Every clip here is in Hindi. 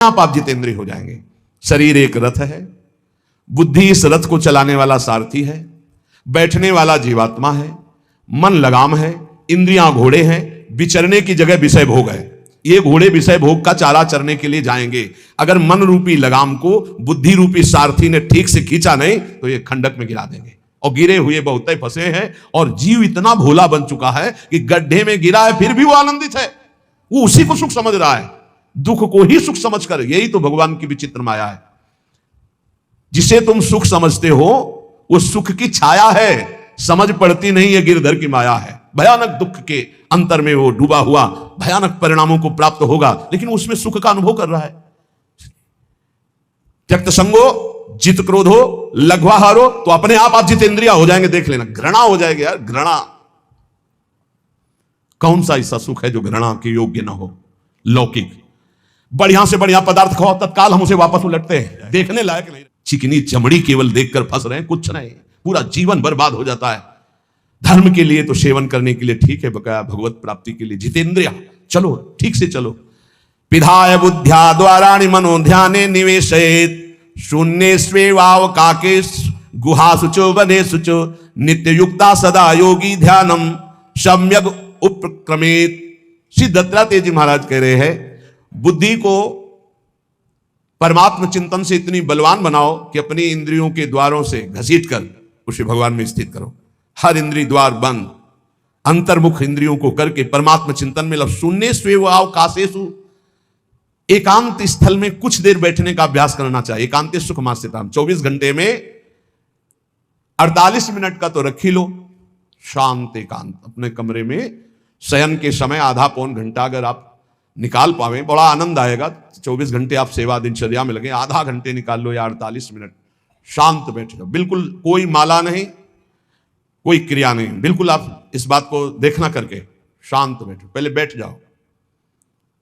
आप जितेंद्रिय हो जाएंगे। शरीर एक रथ है, बुद्धि इस रथ को चलाने वाला सारथी है, बैठने वाला जीवात्मा है, मन लगाम है, इंद्रियां घोड़े हैं, विचरने की जगह विषय भोग है। ये घोड़े विषय भोग का चारा चरने के लिए जाएंगे। अगर मन रूपी लगाम को बुद्धि रूपी सारथी ने ठीक से खींचा नहीं तो ये खंडक में गिरा देंगे। और गिरे हुए बहुत ही फंसे हैं, और जीव इतना भोला बन चुका है कि गड्ढे में गिरा है फिर भी वो आनंदित है, वो उसी को सुख समझ रहा है, दुख को ही सुख समझकर। यही तो भगवान की विचित्र माया है। जिसे तुम सुख समझते हो वो सुख की छाया है, समझ पड़ती नहीं है गिरधर की माया है। भयानक दुख के अंतर में वो डूबा हुआ भयानक परिणामों को प्राप्त होगा, लेकिन उसमें सुख का अनुभव कर रहा है। त्यक्त संगो जित क्रोधो लघ्वाहारो, तो अपने आप जितेंद्रिय हो जाएंगे। देख लेना, घृणा हो जाएगी यार, घृणा। कौन सा ऐसा सुख है जो घृणा के योग्य ना हो? लौकिक बढ़िया से बढ़िया पदार्थ खाओ, तत्काल हम उसे वापस उलटते हैं, देखने लायक नहीं। चिकनी चमड़ी केवल देखकर फंस रहे हैं, कुछ नहीं, पूरा जीवन बर्बाद हो जाता है। धर्म के लिए तो सेवन करने के लिए ठीक है, बकाया भगवत प्राप्ति के लिए जितेंद्रिय चलो, ठीक से चलो। पिधाय बुद्ध्या द्वाराणि मनो ध्याने निवेशयेत् शून्ये स्वेवावकाके गुहासुचो वनेसुचो नित्य युक्ता सदा योगी ध्यानम सम्यक उपक्रमेत। श्री दत्तात्रेय जी महाराज कह रहे हैं, बुद्धि को परमात्म चिंतन से इतनी बलवान बनाओ कि अपनी इंद्रियों के द्वारों से घसीट कर उसे भगवान में स्थित करो। हर इंद्रिय द्वार बंद, अंतर्मुख इंद्रियों को करके परमात्म चिंतन में शून्य स्वेवावकाशेषु, एकांत स्थल में कुछ देर बैठने का अभ्यास करना चाहिए। एकांत सुख मास्यताम, 24 घंटे में 48 मिनट का तो रख ही लो शांत एकांत। अपने कमरे में शयन के समय आधा पौन घंटा अगर आप निकाल पावे, बड़ा आनंद आएगा। 24 घंटे आप सेवा दिनचर्या में लगे, आधा घंटे निकाल लो या 48 मिनट शांत बैठ जाओ। बिल्कुल कोई माला नहीं, कोई क्रिया नहीं, बिल्कुल आप इस बात को देखना करके शांत बैठो। पहले बैठ जाओ,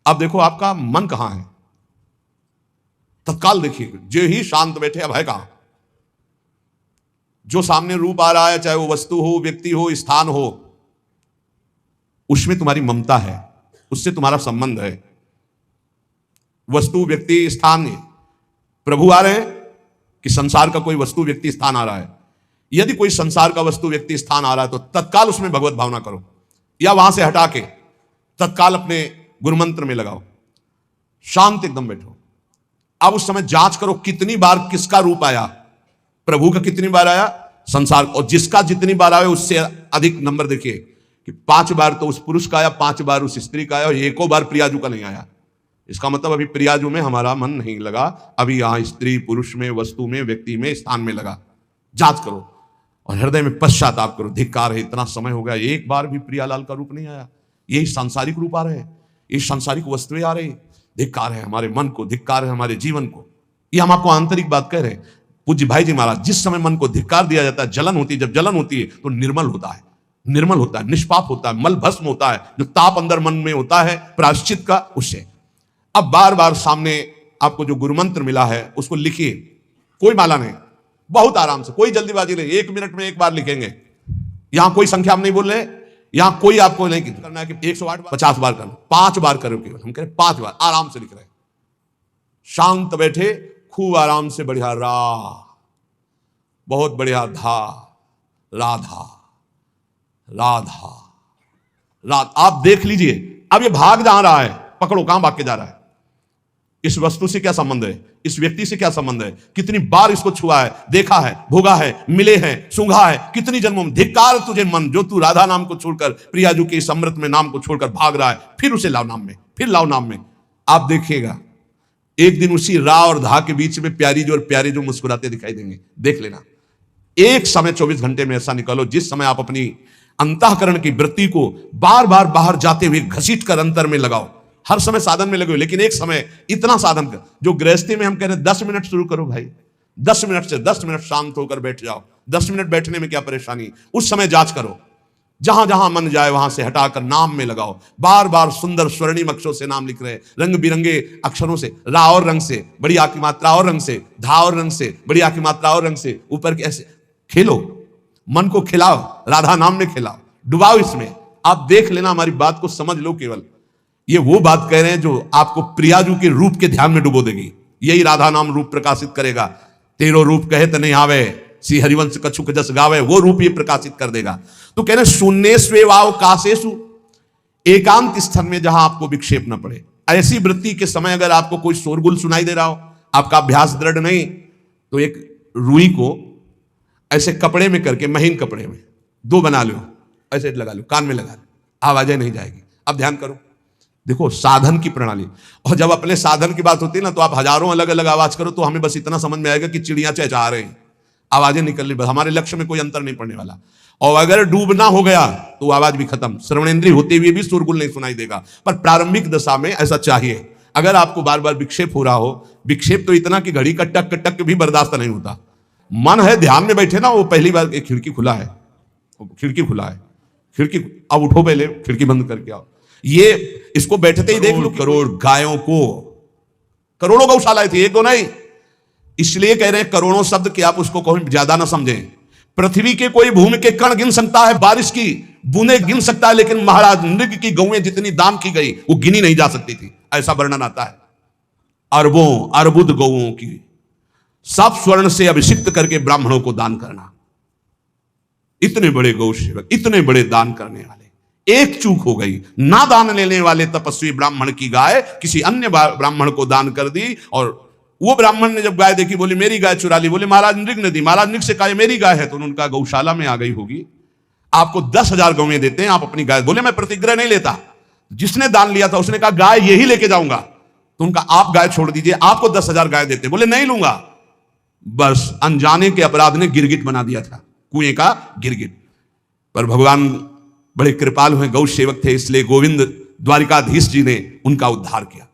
अब देखो आपका मन कहां है, तत्काल देखिए। जो ही शांत बैठे, अब है कहां? जो सामने रूप आ रहा है, चाहे वो वस्तु हो, व्यक्ति हो, स्थान हो, उसमें तुम्हारी ममता है, उससे तुम्हारा संबंध है। वस्तु, व्यक्ति, स्थान, प्रभु आ रहे हैं कि संसार का कोई वस्तु, व्यक्ति, स्थान आ रहा है? यदि कोई संसार का वस्तु, व्यक्ति, स्थान आ रहा है तो तत्काल उसमें भगवत भावना करो, या वहां से हटा के तत्काल अपने गुरु मंत्र में लगाओ, शांत एकदम बैठो। अब उस समय जांच करो कितनी बार किसका रूप आया, प्रभु का कितनी बार आया, संसार, और जिसका जितनी बार आए उससे अधिक नंबर देखिए कि 5 बार तो उस पुरुष का आया, 5 बार उस स्त्री का आया, और एको बार प्रियाजू का नहीं आया। इसका मतलब अभी प्रियाजू में हमारा मन नहीं लगा, अभी यहां स्त्री, पुरुष में, वस्तु में, व्यक्ति में, स्थान में लगा। जांच करो और हृदय में पश्चाताप करो, धिक्कार है, इतना समय हो गया एक बार भी प्रियालाल का रूप नहीं आया। यही सांसारिक रूप आ रहे हैं, ये सांसारिक वस्तुएं आ रही, धिक्कार है हमारे मन को, धिक्कार है हमारे जीवन को। ये हम आपको आंतरिक बात कह रहे हैं। पूज्य भाई जी महाराज, जिस समय मन को धिक्कार दिया जाता है, जलन होती है, जब जलन होती है तो निर्मल होता है, निर्मल होता है, निष्पाप होता है, मल भस्म होता है, जो ताप अंदर मन में होता है प्रायश्चित का, उससे। अब बार बार सामने आपको जो गुरु मंत्र मिला है उसको लिखिए, कोई माला नहीं, बहुत आराम से, कोई जल्दीबाजी नहीं, 1 मिनट में 1 बार लिखेंगे। यहां कोई संख्या हम नहीं बोल रहे, यहां कोई आपको नहीं करना है कि 108 50 बार कर लो, 5 बार करो केवल। हम कह रहे 5 बार आराम से लिख रहे हैं, शांत बैठे, खूब आराम से। बढ़िया रा, बहुत बढ़िया धा, राधा राधा राधा। आप देख लीजिए, अब ये भाग जा रहा है, पकड़ो कहां भाग के जा रहा है? इस वस्तु से क्या संबंध है, इस व्यक्ति से क्या संबंध है, कितनी बार इसको छुआ है, देखा है, भोगा है, मिले हैं, सूंघा है, कितनी जन्मों में। धिक्कार तुझे मन, जो तू राधा नाम को छोड़कर, प्रियाजू के इस अमृत में नाम को छोड़कर भाग रहा है, फिर उसे लाओ नाम में, फिर लाओ नाम में। आप देखिएगा एक दिन उसी रा और धा के बीच में प्यारी जो और प्यारे जो मुस्कुराते दिखाई देंगे, देख लेना। एक समय 24 घंटे में ऐसा निकालो जिस समय आप अपनी अंतःकरण की वृत्ति को बार बार बाहर जाते हुए घसीट कर अंतर में लगाओ। हर समय साधन में लगे, लेकिन एक समय इतना साधन कर, जो गृहस्थी में हम कह रहे हैं 10 मिनट शुरू करो भाई, 10 मिनट से 10 मिनट शांत होकर बैठ जाओ। 10 मिनट बैठने में क्या परेशानी, उस समय जांच करो, जहां जहां मन जाए वहां से हटाकर नाम में लगाओ। बार बार सुंदर स्वर्णिम अक्षरों से नाम लिख रहे हैं, रंग बिरंगे अक्षरों से, रा और रंग से, बढ़िया की मात्रा और रंग से, धा और रंग से, बढ़िया की मात्रा और रंग से, ऊपर के ऐसे खेलो, मन को खिलाओ, राधा नाम में खिलाओ, डुबाओ इसमें। आप देख लेना, हमारी बात को समझ लो केवल। ये वो बात कह रहे हैं जो आपको प्रियाजू के रूप के ध्यान में डुबो देगी। यही राधा नाम रूप प्रकाशित करेगा। तेरो रूप कहे तो नहीं आवे, श्री हरिवंश कछुक जस गावे, वो रूप ये प्रकाशित कर देगा। तो कह रहे शून्य स्वेवाव काशेषु, एकांत स्थान में जहां आपको विक्षेप न पड़े। ऐसी वृत्ति के समय अगर आपको कोई शोरगुल सुनाई दे रहा हो, आपका अभ्यास दृढ़ नहीं, तो एक रुई को ऐसे कपड़े में करके, महीन कपड़े में दो बना लो, ऐसे लगा लो, कान में लगा लो, आवाजें नहीं जाएगी। अब ध्यान करो, देखो साधन की प्रणाली। और जब अपने साधन की बात होती है ना, तो आप हजारों अलग अलग आवाज करो तो हमें बस इतना समझ में आएगा कि चिड़िया चहचहा रहे हैं, आवाजें निकलनी, बस हमारे लक्ष्य में कोई अंतर नहीं पड़ने वाला। और अगर डूबना हो गया तो आवाज भी खत्म, श्रवणेंद्रिय होते हुए भी शोरगुल नहीं सुनाई देगा। पर प्रारंभिक दशा में ऐसा चाहिए। अगर आपको बार बार विक्षेप हो रहा हो, विक्षेप तो इतना कि घड़ी का टक टक भी बर्दाश्त नहीं होता, मन है ध्यान में बैठे ना, वो पहली बार एक खिड़की खुला है, खिड़की खुला है, खिड़की, अब उठो, पहले खिड़की बंद करके आओ। ये इसको बैठते ही देख लो, करोड़ गायों को, करोड़ों गौशालाएं थी, एक दो नहीं। इसलिए कह रहे हैं करोड़ों शब्द कि आप उसको कहीं ज्यादा ना समझें। पृथ्वी के कोई भूमि के कण गिन सकता है, बारिश की बूंदे गिन सकता है, लेकिन महाराज नृग की गौएं जितनी दान की गई वो गिनी नहीं जा सकती थी, ऐसा वर्णन आता है। अरबों अर्बुद गौओं की सब स्वर्ण से अभिषिक्त करके ब्राह्मणों को दान करना। इतने बड़े गौ सेवक, इतने बड़े दान करने वाले, एक चूक हो गई, ना दान लेने वाले तपस्वी ब्राह्मण की गाय किसी अन्य ब्राह्मण को दान कर दी। और वो ब्राह्मण ने जब गाय देखी, बोले मेरी गाय चुरा ली। बोले महाराज नृग ने दी। महाराज नृग से कहा मेरी गाय है, तो उनका गौशाला में आ गई होगी, आपको 10,000 गौएं देते हैं, आप अपनी गाय। बोले मैं प्रतिग्रह नहीं लेता। जिसने दान लिया था उसने कहा गाय यही लेके जाऊंगा, तो उनका आप गाय छोड़ दीजिए, आपको 10,000 गाय देते। बोले नहीं लूंगा। बस अनजाने के अपराध ने गिरगिट बना दिया था, कुएं का गिरगिट। पर भगवान बड़े कृपालु हैं, गौ सेवक थे, इसलिए गोविंद द्वारिकाधीश जी ने उनका उद्धार किया।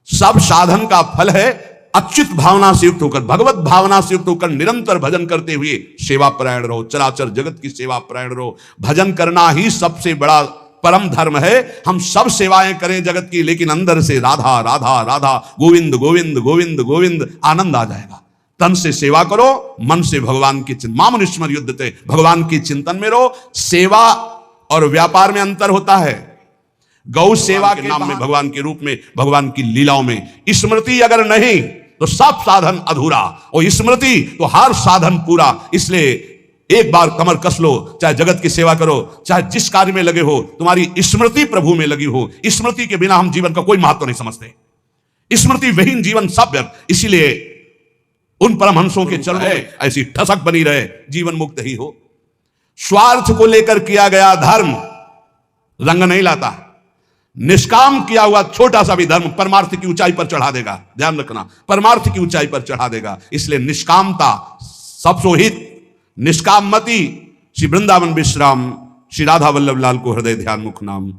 सब साधन का फल है अच्युत भावना से युक्त होकर, भगवत भावना से युक्त होकर निरंतर भजन करते हुए सेवा परायण रहो, चराचर जगत की सेवा परायण रहो। भजन करना ही सबसे बड़ा परम धर्म है। हम सब सेवाएं करें जगत की, लेकिन अंदर से राधा राधा राधा, गोविंद गोविंद गोविंद गोविंद, आनंद आ जाएगा। तन से सेवा करो, मन से भगवान की चिंतन, मामुनिस्मर युद्धते, भगवान की चिंतन में रहो। सेवा और व्यापार में अंतर होता है। गौ सेवा के नाम में, भगवान के रूप में, भगवान की लीलाओं में स्मृति अगर नहीं तो सब साधन अधूरा, और स्मृति तो हर साधन पूरा। इसलिए एक बार कमर कस लो, चाहे जगत की सेवा करो, चाहे जिस कार्य में लगे हो, तुम्हारी स्मृति प्रभु में लगी हो। स्मृति के बिना हम जीवन का कोई महत्व नहीं समझते। स्मृति विहीन जीवन सब व्यर्थ। इसीलिए उन परमहंसों के चरणों में ऐसी ठसक बनी रहे, जीवन मुक्त ही हो। स्वार्थ को लेकर किया गया धर्म रंग नहीं लाता। निष्काम किया हुआ छोटा सा भी धर्म परमार्थ की ऊंचाई पर चढ़ा देगा। ध्यान रखना, परमार्थ की ऊंचाई पर चढ़ा देगा। इसलिए निष्कामता सब सोहित, निष्काम मति। श्री वृंदावन विश्राम, श्री राधा वल्लभ लाल को हृदय ध्यान मुख नाम।